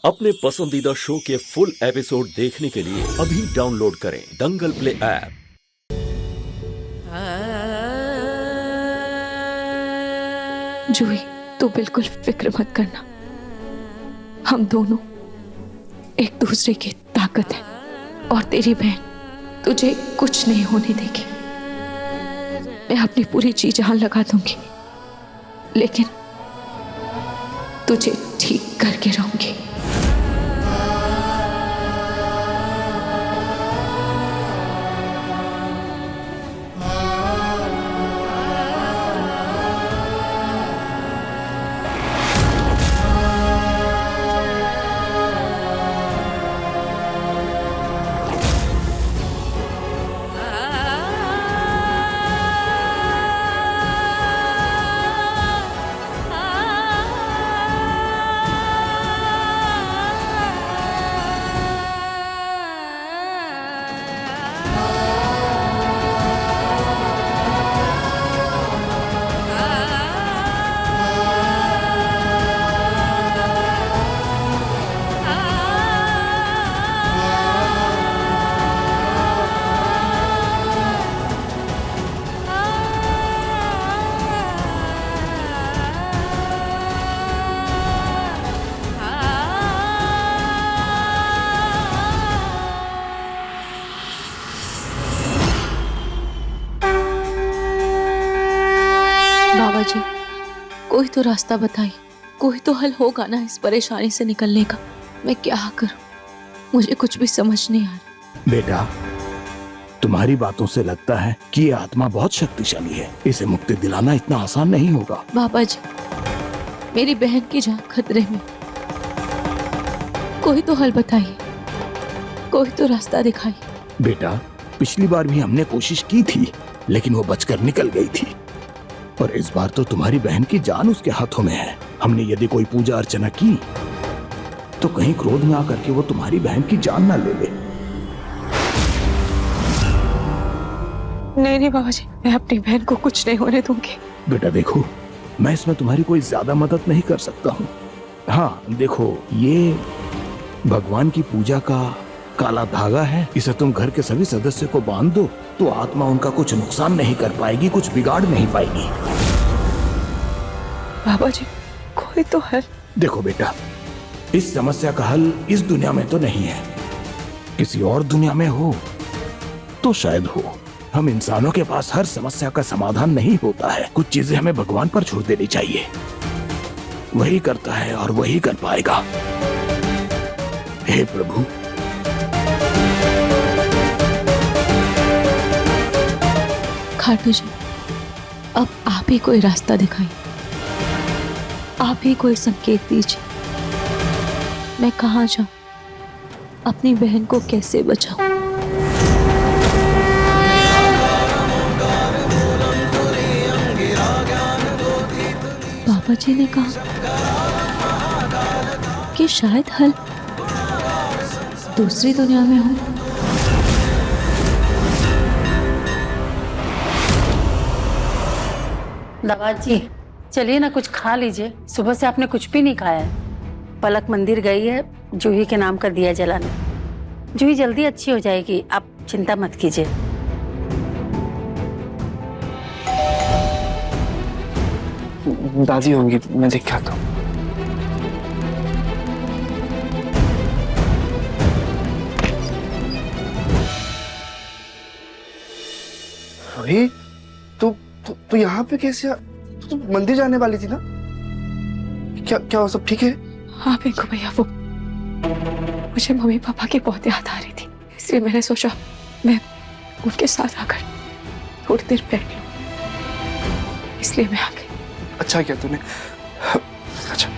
अपने पसंदीदा शो के फुल एपिसोड देखने के लिए अभी डाउनलोड करें दंगल प्ले ऐप। जूही, तू बिल्कुल फिक्र मत करना। हम दोनों एक दूसरे की ताकत है और तेरी बहन तुझे कुछ नहीं होने देगी। मैं अपनी पूरी जी जान लगा दूंगी, लेकिन तुझे ठीक करके रहूंगी। बाबा जी, कोई तो रास्ता बताइए, कोई तो हल होगा ना इस परेशानी से निकलने का। मैं क्या करूं, मुझे कुछ भी समझ नहीं आ रहा। बेटा, तुम्हारी बातों से लगता है कि ये आत्मा बहुत शक्तिशाली है। इसे मुक्ति दिलाना इतना आसान नहीं होगा। बाबा जी, मेरी बहन की जान खतरे में, कोई तो हल बताइए, कोई तो रास्ता दिखाइए। बेटा, पिछली बार भी हमने कोशिश की थी, लेकिन वो बचकर निकल गई थी। और इस बार तो तुम्हारी बहन की जान उसके हाथों में है। हमने यदि कोई पूजा अर्चना की तो कहीं क्रोध में आकर के वो तुम्हारी बहन की जान ना ले ले। नहीं नहीं बाबा जी, मैं अपनी बहन को कुछ नहीं होने दूंगी। बेटा देखो, मैं इसमें तुम्हारी कोई ज्यादा मदद नहीं कर सकता हूँ। हाँ देखो, ये भगवान की पूजा का काला धागा है। इसे तुम घर के सभी सदस्य को बांध दो तो आत्मा उनका कुछ नुकसान नहीं कर पाएगी, कुछ बिगाड़ नहीं पाएगी। बाबा जी, कोई तो हल। देखो बेटा, इस समस्या का हल इस दुनिया में तो नहीं है। किसी और दुनिया में हो तो शायद हो। हम इंसानों के पास हर समस्या का समाधान नहीं होता है। कुछ चीजें हमें भगवान पर छोड़ देनी चाहिए। वही करता है और वही कर पाएगा। हे प्रभु, खाटू जी, अब आप ही कोई रास्ता दिखाइए, आप ही कोई संकेत दीजिए। मैं कहाँ जाऊं, अपनी बहन को कैसे बचाऊं? बाबा जी ने कहा कि शायद हल दूसरी दुनिया में हो। नवाज जी, चलिए ना, कुछ खा लीजिए। सुबह से आपने कुछ भी नहीं खाया है। पलक मंदिर गई है जूही के नाम का दिया जलाने। जूही जल्दी अच्छी हो जाएगी, आप चिंता मत कीजिए। दादी होंगी, मैं देख के आता हूँ। रोही, तू यहाँ पे कैसे तू मंदिर जाने वाली थी ना? क्या क्या वो सब ठीक है? हाँ पिंकू भैया, वो मुझे मम्मी पापा की बहुत याद आ रही थी, इसलिए मैंने सोचा मैं उनके साथ आकर थोड़ी देर बैठ लूं, इसलिए मैं आ गई। अच्छा किया तूने। अच्छा,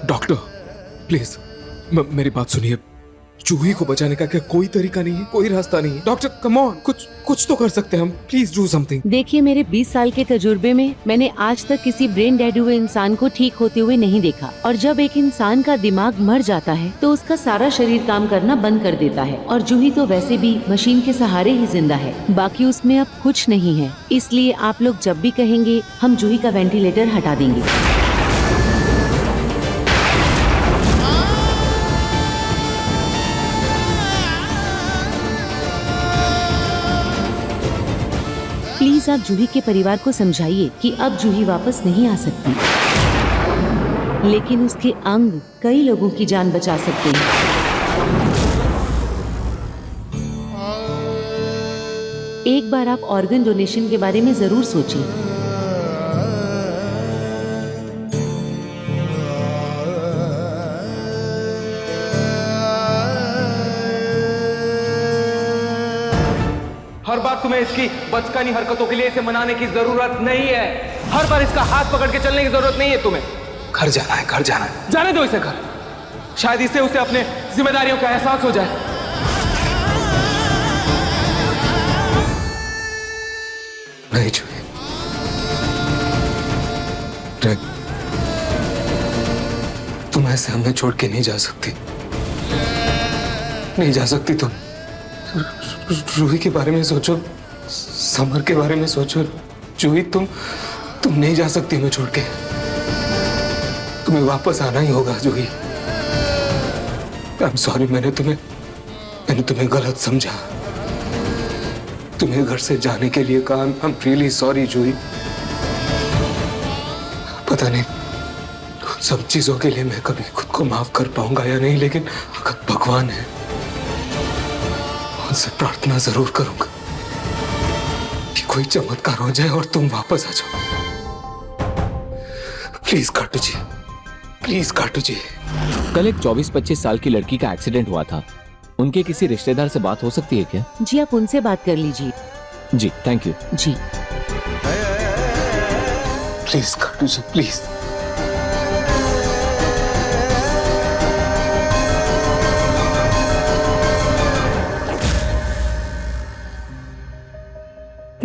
डॉक्टर प्लीज मेरी बात सुनिए। जूही को बचाने का क्या कोई तरीका नहीं है, कोई रास्ता नहीं है? डॉक्टर कम ऑन, कुछ तो कर सकते हैं हम, प्लीज डू समथिंग। देखिए, मेरे 20 साल के तजुर्बे में मैंने आज तक किसी ब्रेन डेड हुए इंसान को ठीक होते हुए नहीं देखा। और जब एक इंसान का दिमाग मर जाता है तो उसका सारा शरीर काम करना बंद कर देता है। और जूही तो वैसे भी मशीन के सहारे ही जिंदा है, बाकी उसमें अब कुछ नहीं है। इसलिए आप लोग जब भी कहेंगे हम जूही का वेंटिलेटर हटा देंगे। प्लीज आप जूही के परिवार को समझाइए कि अब जूही वापस नहीं आ सकती, लेकिन उसके अंग कई लोगों की जान बचा सकते हैं। एक बार आप ऑर्गन डोनेशन के बारे में जरूर सोचिए। हर बार तुम्हें इसकी बचकानी हरकतों के लिए इसे मनाने की जरूरत नहीं है। हर बार इसका हाथ पकड़ के चलने की जरूरत नहीं है तुम्हें। घर जाना है, घर जाना है। जाने दो इसे घर, शायद इससे उसे अपने जिम्मेदारियों का एहसास हो जाए। नहीं जूही, तुम ऐसे हमें छोड़ के नहीं जा सकती, नहीं जा सकती तुम। जूही के बारे में सोचो, समर के बारे में सोचो। जूही तुम नहीं जा सकती हमें छोड़ के। तुम्हें वापस आना ही होगा जूही। आई एम सॉरी, मैंने तुम्हें गलत समझा, तुम्हें घर से जाने के लिए कहा। आई एम रियली सॉरी जूही। पता नहीं सब चीजों के लिए मैं कभी खुद को माफ कर पाऊंगा या नहीं, लेकिन अगर भगवान है उनसे प्रार्थना जरूर करूंगा कि कोई चमत्कार हो जाए और तुम वापस आ जाओ। प्लीज काटू जी, प्लीज काटू जी। कल एक 24-25 साल की लड़की का एक्सीडेंट हुआ था, उनके किसी रिश्तेदार से बात हो सकती है क्या? जी आप उनसे बात कर लीजिए। जी थैंक यू। जी प्लीज काटू जी, प्लीज।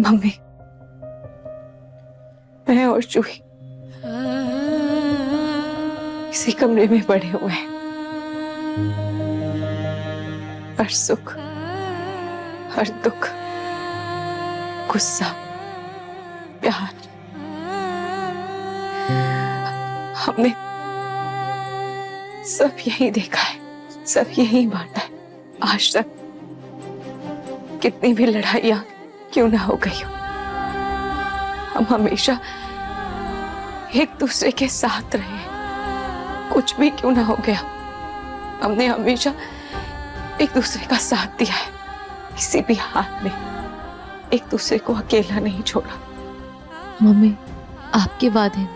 मम्मी, मैं और जूही इसी कमरे में पड़े हुए हैं। हर सुख, हर दुख, गुस्सा, प्यार हमने सब यही देखा है, सब यही बांटा है। आज तक कितनी भी लड़ाइयां क्यों ना हो गई हो, हम हमेशा एक दूसरे के साथ रहे। कुछ भी क्यों ना हो गया, हमने हमेशा एक दूसरे का साथ दिया है। किसी भी हाल में एक दूसरे को अकेला नहीं छोड़ा। मम्मी, आपके वादे ने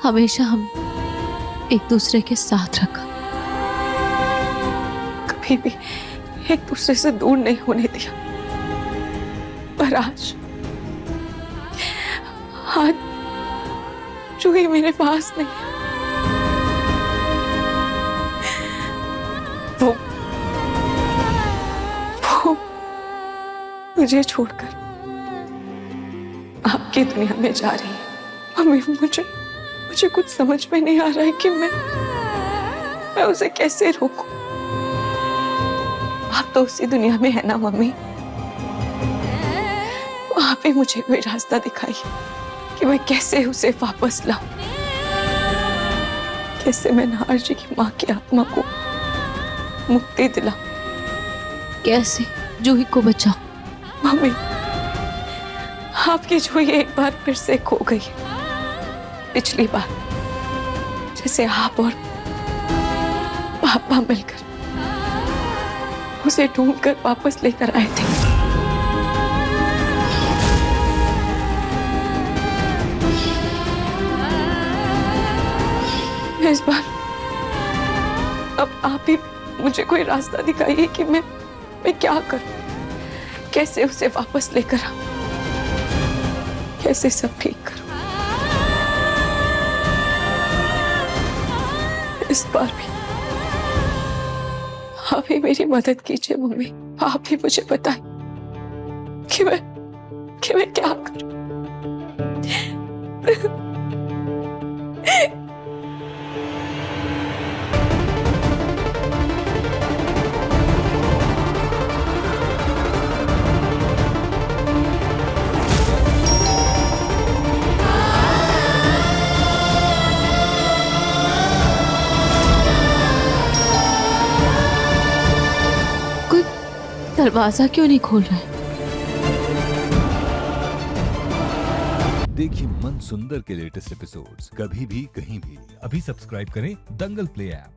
हमेशा हमें एक दूसरे के साथ रखा, कभी भी एक दूसरे से दूर नहीं होने दिया। पर आज जूही मेरे पास नहीं है। वो मुझे छोड़कर आपकी दुनिया में जा रही है। मम्मी, मुझे कुछ समझ में नहीं आ रहा है कि मैं उसे कैसे रोकूं। आप तो उसी दुनिया में है ना मम्मी, आप ही मुझे कोई रास्ता दिखाइए कि मैं कैसे उसे वापस लाऊं, कैसे मैं नाहर जी की माँ की आत्मा को मुक्ति दिलाऊं, कैसे जूही को बचाओ। मम्मी, आपकी जूही एक बार फिर से खो गई। पिछली बार जैसे आप और पापा मिलकर उसे ढूंढकर वापस लेकर आए थे। इस बार अब आप ही मुझे कोई रास्ता दिखाइए कि मैं क्या करूं, कैसे उसे वापस लेकर आऊं, कैसे सब ठीक करूं। इस बार भी आप ही मेरी मदद कीजिए मम्मी। आप ही मुझे बताएं कि मैं क्या करूं। कोई दरवाजा क्यों नहीं खोल रहा है? देखिए मन सुंदर के लेटेस्ट एपिसोड्स कभी भी कहीं भी। अभी सब्सक्राइब करें दंगल प्ले ऐप।